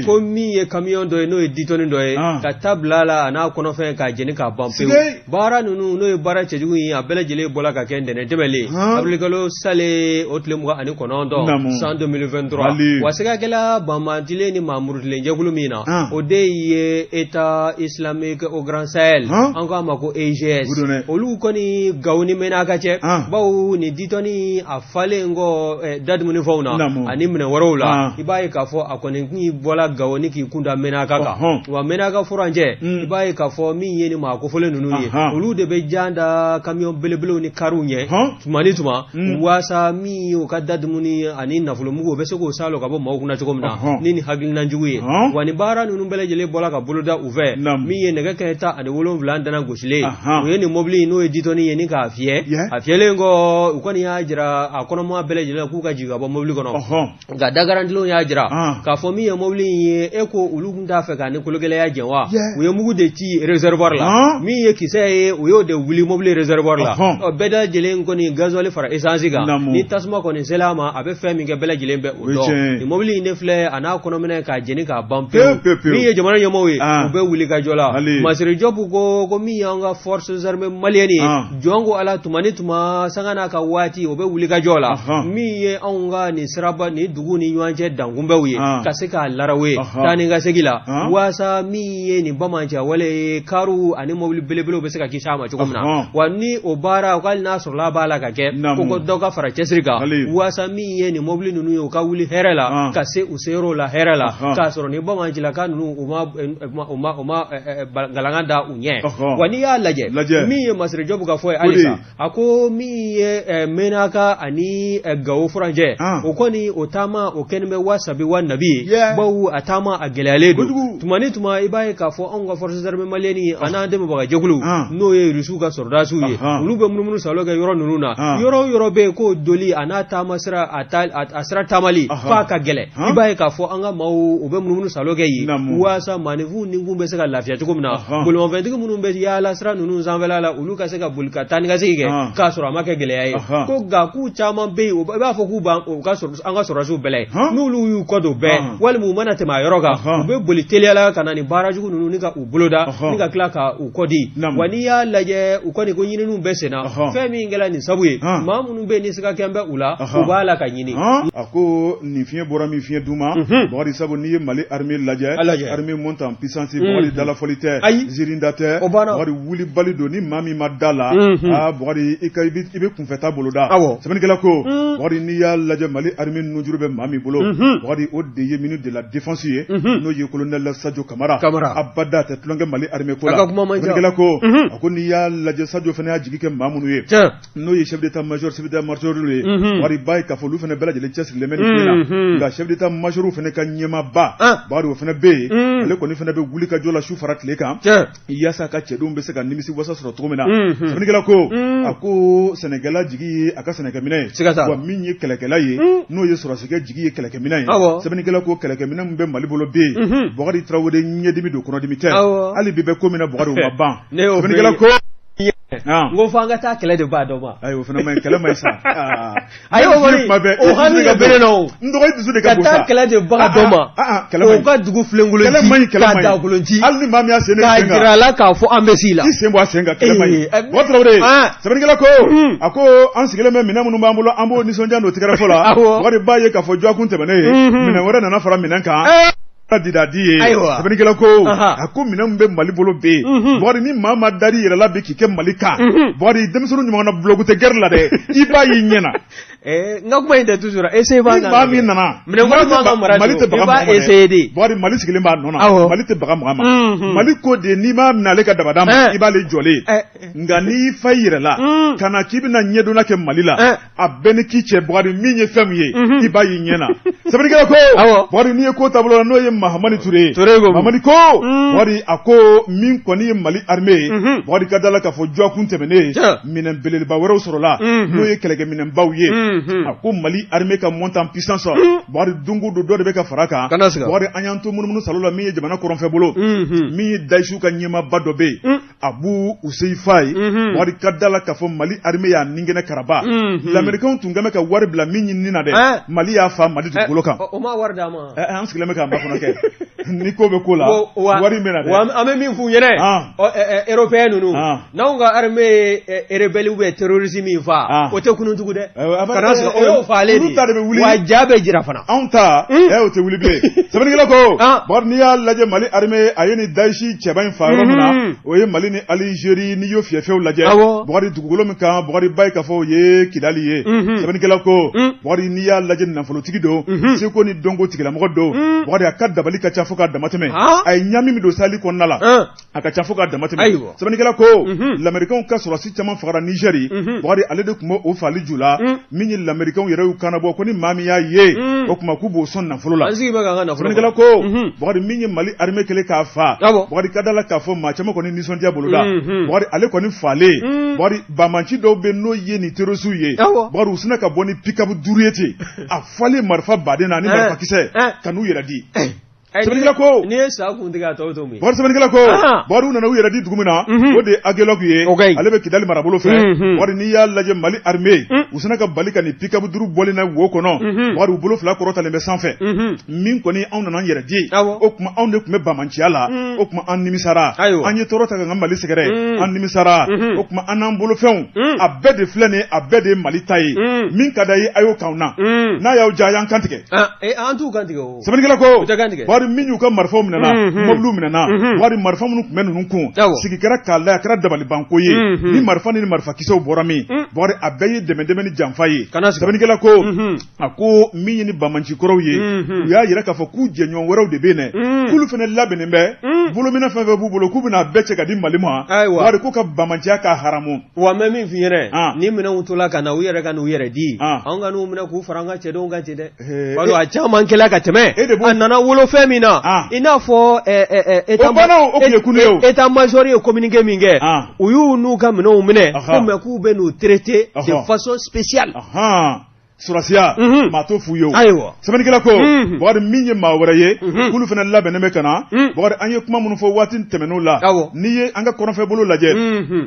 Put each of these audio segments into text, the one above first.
ko min ye camion dɔ ye n'o ye ditɔni dɔ ye ka tabila la a n'a kɔnɔfɛn k'a jeni k'a ban pewu baara ninnu n'o ye baara cɛjugu ye a bɛɛ lajɛlen bɔla ka kɛ ntɛnɛn tɛmɛlen abilikalo sale o tile 29 san 2023 wa sɛgɛkɛla banbantilen ni mamurutilen jɛkulu min na o de ye État islamique au Grand Sahel an k'a ma ko AGS olu kɔni gawo ni mɛn'a ka cɛ bawo ni ditɔni a falen kɔ dadumuni fɛnw na ani minɛn wɛrɛw la i b'a ye k'a fɔ a kɔni k'i bɔla gawo ni k'i kunda mɛn'aka kan wa mɛn'aka furancɛ i b'a ye k'a fɔ min ye ni maa kofɔlen ninnu ye olu de bɛ jan da camion belebelew ni kariw ɲɛ tuma ni tuma waasa min ye o ka dadumuni ani nafolomugu o bɛ se k'o salo ka bɔ maaw kunna cogo min na ni hakilina jugu ye wa ni baara ninnu bɛɛ lajɛlen bɔla ka boloda u fɛ min ye nɛgɛ kanɲɛ 17 dana gosilen o ye ni mobili n'o ye ditɔni ye ni k'a fiyɛ a fiyɛlen kɔ u kɔni y'a jira a kɔnɔma bɛɛ lajɛlen k'u ka jigin ka bɔ mobili kɔnɔ nka dagarantilenw y'a jira k'a fɔ min ye mobili in ye e ko olu tun t'a fɛ ka ni kologɛlɛya jɛn wa u ye mugu de ci réservoir la min ye kisɛ ye u y'o de wuli mobili réservoir la bɛɛ lajɛlen kɔni gasoil fara essence kan ni tasuma kɔni sela a ma a bɛ fɛn min kɛ bɛɛ lajɛlen bɛ o dɔn ni mobili in de filɛ a n'a kɔnɔminɛ k'a jeni k'a ban pewu min ye jamana ɲɛmɔgɔw ye u bɛ wuli ka jɔ la Masiri Jɔbu ko min y'an ka forces armées maliennes ye jɔn ko ala tuma ni tuma sanga n'a ka waati o bɛ wuli ka jɔ la min ye anw ka nin siraba ni dugu ni ɲɔgɔn cɛ dankunbɛw ye ka se k'a laraw ye taa ni ka segin la waasa min ye nin bamancɛ wale ye karu ani mobili belebelew bɛ se ka kisi a ma cogo min na wa ni o baara hali n'a sɔrɔla b'a la ka kɛ ko dɔ ka fara cɛsiri kan waasa min ye nin mobili ninnu ye u ka wuli hɛrɛ la ka se u seyɔrɔw la hɛrɛ la k'a sɔrɔ ni bamancɛlaka ninnu u ma galangan da u ɲɛ wa n'i y'a lajɛ min ye Masiri Jɔbu ka fɔ ye halisa a ko min ye mɛnaka ani gawo furancɛ o kɔni o taama o kɛlen bɛ wasabi wa nabi ye bawo a taama a gɛlɛyalen don tuma ni tuma i b'a ye k'a fɔ anw ka forces armées maliennes a n'an dɛmɛbaga jɛkulu n'o ye rusiw ka soldats ye olu bɛ munumunu salo kɛ yɔrɔ ninnu na yɔrɔ yɔrɔ bɛ yen k'o doli a n'a taama sira a sira taamali f'a ka gɛlɛ i b'a ye k'a fɔ an ka maaw u bɛ munumunu salo kɛ yen waasa maaninfinw ni kun bɛ se ka lafiya cogo min na bolimafɛntigi minnu bɛ yaala sira ninnu sanfɛla la olu ka se ka boli ka taa ni ka segin kɛ k'a sɔrɔ a ma kɛ gɛlɛya ye ko nka k'u caman bɛ yen i b'a fɔ k'u an ka sɔrɔdasiw bɛɛ la n'olu y'u kɔ don bɛɛ walima u mana tɛmɛ a yɔrɔ kan u bɛ boli teliyala ka na ni baarajugu ninnu ni ka u boloda ni ka tila ka u kɔ di wa n'i y'a lajɛ u kɔni ko ɲininiw bɛ senna fɛn min kɛra nin sabu ye maa minnu bɛ yen ni siga kɛn bɛ u la u b'a la ka ɲini a ko nin fiɲɛ bɔra min fiɲɛ d'u ma bakari sabu n'i ye Mali armée lajɛ armée monte en puissance bakari dalafɔli tɛ zirinda tɛ bakari wulibali don ni maa min ma da la bakari i bɛ kunfɛta boloda sɛbɛnnikɛla ko bakari n'i y'a lajɛ Mali armée nujuru bɛ maa min bolo bakari o de ye ministre de la défense ye n'o ye colonel Sadio Kamara abada tɛ tulonkɛ Mali armée ko la sɛbɛnnikɛla ko a ko n'i y'a lajɛ Sadio fana y'a jigi kɛ maa minnu ye n'o ye chef d'état major ye bakari ba ye k'a fɔ olu fana bɛɛ lajɛlen cɛsirilen bɛ nin ko in na nka chef d'état major fana ka ɲɛmaaba bakari o fana bɛ yen ale kɔni fana bɛ wuli ka jɔ la su fara tile kan yaasa ka cɛdenw bɛ se ka nimisi wasa sɔrɔ cogo min na sɛbɛnnikɛla ko a ko sɛnɛkɛla jigi ye a ka sɛnɛkɛminɛ ye wa min ye kɛlɛkɛla ye n'o ye sɔrɔsikɛ jigi ye kɛlɛkɛminɛ ye sɛbɛnnikɛla ko kɛlɛkɛminɛ min bɛ Mali bolo bɛ yen Bakari Traoré ɲɛdimi don kɔnɔdimi tɛ hali bi bɛ ko min na Bakari o ma ban sɛbɛnnikɛla ko n ko fo an ka taa kɛlɛ de b'a dɔn ma ayi o fana ma ɲi kɛlɛ ma ɲi sa ayi o kɔni o hami ka bere na o n dɔgɔ dusu de ka bon sa ka taa kɛlɛ de baga dɔn ma o ka dugu filenkolon ci k'a da kolon ci hali ni maa min y'a sen ne k'a jira a la k'a fɔ an bɛ s'i la i sen bɔ a sen kan kɛlɛ ma ɲi Bakari Traoré sɛbɛnnikɛla ko a ko an sigilen bɛ minɛn minnu b'an bolo an b'o nisɔndiya n'o tigɛrɛ fɔ la Bakari b'a ye k'a fɔ jɔkun tɛmɛnen ye minɛn wɛrɛ nana fara minɛn kan didadi ye sɛbɛnnikɛla ko a ko minɛn bɛ Mali bolo bɛ yen Bakari ni maa ma dari yɛrɛ la bi k'i kɛ Mali kan Bakari denmisɛnninw ɲɔgɔn na bulɔgu tɛ gɛrɛ la dɛ i b'a y'i ɲɛna n ka kuma in tɛ toujours essayer b'a kan maa min nana Mali tɛ baga mɔgɔ ma Bakari Mali sigilen b'a nɔ na Mali tɛ baga mɔgɔ ma Mali ko de n'i m'a minɛ ale ka dabada ma i b'ale jɔlen nka n'i fa yɛrɛ la ka na k'i bɛna ɲɛdɔnna kɛ Mali la a bɛɛ ni k'i cɛ Bakari min ye fɛn min ye i b'a y'i ɲɛna sɛbɛnnikɛla ko Bakari n'i ye ko taabolo la n'o ye Mahamani Touré Mahamani ko Bakari a ko min kɔni ye Mali armée ye Bakari ka dala k'a fɔ jɔkun tɛmɛnen minɛn belebeleba wɛrɛw sɔrɔla n'o ye kɛlɛkɛminɛnbaw ye a ko Mali armée ka monte en puissance Bakari dongo don dɔ de bɛ ka fara kan Bakari an y'an to munumunu salo la min ye jamana kɔrɔnfɛ bolo min ye Daïsou ka ɲɛmaaba dɔ bɛ yen Abu Useyi Faye Bakari ka dala k'a fɔ Mali armée y'a ninkɛnɛ karaba lamɛrikɛnw tun kɛn bɛ ka wari bila min ɲinini na dɛ Mali y'a fa Mali dugukolo kan o ma wari d'a ma an sigilen bɛ k'an ba kɔnɔ kɛ kɛ ni ko bɛ ko la wari mena dɛ an bɛ min f'u ɲɛnɛ européen ninnu n'anw ka armée rebelle ou bien terrorisme min fa o tɛ kununtugu dɛ kana sɔrɔ o y'o falen de wa ja bɛ jira fana anw ta o tɛ wuli bilen sɛbɛnnikɛla ko bari n'i y'a lajɛ Mali armée a ye ni Daesh cɛba in fa yɔrɔ min na o ye Mali ni Algérie n'i y'o fiyɛfiyɛw lajɛ Bugari dugukolo min kan Bugari ba ye k'a fɔ o ye Kidali ye sɛbɛnnikɛla ko Bugari n'i y'a lajɛ nafolotigi don seko ni dɔnko tigilamɔgɔ don Bugari a ka dabali ka ca fo k'a damatɛmɛ a ye ɲami min don sali kɔnɔna la a ka ca fo k'a damatɛmɛ sɛbɛnnikɛla ko lamɛrikaw ka sɔrɔsi caman fagara Nigeri Bugari ale de tun bɛ o fali ju la min ye lamɛrikaw yɛrɛ y'u kanabɔ ko ni maa min y'a ye o tuma k'u b'o sɔn nafolo la sɛbɛnnikɛla ko Bugari min ye Mali armée kɛlen k'a fa Bugari ka da la k'a fɔ maa caman kɔni nisɔndiya boloda Bugari ale kɔni falen Bugari bamanci dɔw bɛ n'o ye ni terrorisiw ye Bugari u sina ka bɔ ni pick-up 5 ye ten a falen marifa baden na ni marifa kisɛ ka n'u yɛrɛ di sɛbɛnnikɛla ko n'i ye sa kun tigɛ a tɔw to min Bugari sɛbɛnnikɛla ko Bugari u nana u yɛrɛ di dugu min na o de ye Aguelog ye ale bɛ Kidali marabolo fɛ Bugari n'i y'a lajɛ Mali armée u sina ka bali ka ni pick-up 5 bɔlen na wo kɔnɔ Bugari u bolo 2 kɔrɔtalen bɛ sanfɛ min kɔni anw nana an yɛrɛ di o tuma anw de tun bɛ bamanciya la o tuma an nimisara an ye tɔɔrɔ ta ka Mali sɛgɛrɛ an nimisara o tuma an n'an bolofɛnw a bɛɛ de filɛ nin ye a bɛɛ de ye Mali ta ye min ka d'a ye a y'o k'anw na n'a y'aw diya a y'an kantigɛ an t'u kantigɛ o sɛbɛnnikɛla ko min y'u ka marifaw minɛna mobiliw minɛna wari marifa minnu tun bɛ ninnu kun sigi kɛra k'a lajɛ a kɛra dabalibanko ye ni marifa ni marifa kisɛw bɔra min Bugari a bɛɛ ye dɛmɛ ni janfa ye sɛbɛnnikɛla ko a ko min ye ni bamancikɔrɔw ye u y'a yira k'a fɔ k'u jɛɲɔgɔn wɛrɛw de bɛ yen dɛ k'olu fana labɛnnen bɛ bolomina fɛn fɛn b'u bolo k'u bɛna bɛɛ cɛ ka di Mali ma Bugari ko ka bamanciya ka haramu wa n bɛ min f'i ɲɛna ni minɛnw tola ka na u yɛrɛ ka n'u yɛrɛ di anw ka n'u minɛ k'u fara an ka cɛdenw kan ten dɛ bari a caman kɛla ka tɛmɛ a nana wolo fɛn min na i n'a fɔ état major ye communiqué min kɛ u y'u n'u ka minɛnw minɛ ko mais k'u bɛ n'u traiter de façon spéciale surasiya maa t'o f'u ye o sɛbɛnnikɛla ko Bugari min ye maa wɛrɛ ye k'olu fana labɛnnen bɛ ka na Bugari an ye kuma minnu fɔ waati tɛmɛn'o la n'i ye an ka kɔrɔnfɛ bolo lajɛ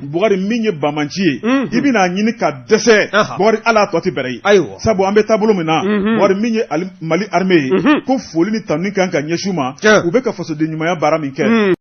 Bugari min ye bamanci ye i bɛna ɲini ka dɛsɛ Bugari ala tɔ tɛ bɛrɛ ye sabu an bɛ taabolo min na Bugari min ye Mali armée ye ko foli ni tanuni kan ka ɲɛsin u ma u bɛ ka fasoden ɲumanya baara min kɛ